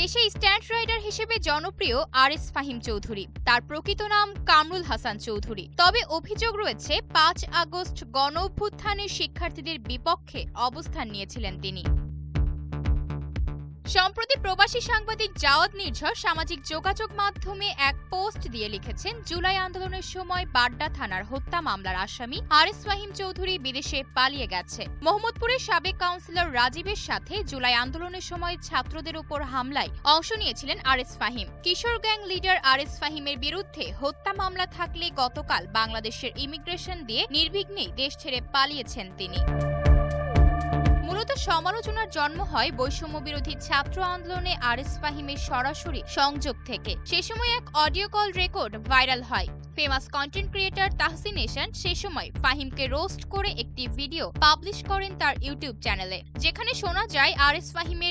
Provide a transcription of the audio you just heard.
দেশে stand rider হিসেবে জনপ্রিয় আরএস ফাহিম চৌধুরী। তার প্রকৃত নাম কামরুল হাসান চৌধুরী। তবে অভিযোগ রয়েছে ৫ আগস্ট গণঅভ্যুত্থানে শিক্ষার্থীদের বিপক্ষে অবস্থান নিয়েছিলেন তিনি। সম্প্রতি প্রবাসী সাংবাদিক জাওয়াদ নির্ঝর সামাজিক যোগাযোগ মাধ্যমে এক পোস্ট দিয়ে লিখেছেন, জুলাই আন্দোলনের সময় বাড্ডা থানার হত্যা মামলার আসামি আরএস ফাহিম চৌধুরী বিদেশে পালিয়ে গেছে। মোহাম্মদপুরের সাবেক কাউন্সিলর রাজীবের সাথে জুলাই আন্দোলনের সময় ছাত্রদের উপর হামলায় অংশ নিয়েছিলেন আরএস ফাহিম। কিশোর গ্যাং লিডার আরএস ফাহিমের বিরুদ্ধে হত্যা মামলা থাকলে গতকাল বাংলাদেশের ইমিগ্রেশন দিয়ে নির্বিঘ্নেই দেশ ছেড়ে পালিয়েছেন তিনি। মূলত সমালোচনার জন্ম হয় বৈষম্য বিরোধী ছাত্র আন্দোলনে আরএস ফাহিমের সরাসরি সংযোগ থেকে। সে সময় এক অডিও কল রেকর্ড ভাইরাল হয়। ফেমাস কন্টেন্ট ক্রিয়েটর তাহসিন এহসান সে সময় ফাহিমকে রোস্ট করে একটি ভিডিও পাবলিশ করেন তার ইউটিউব চ্যানেলে, যেখানে শোনা যায় আরএস ফাহিমের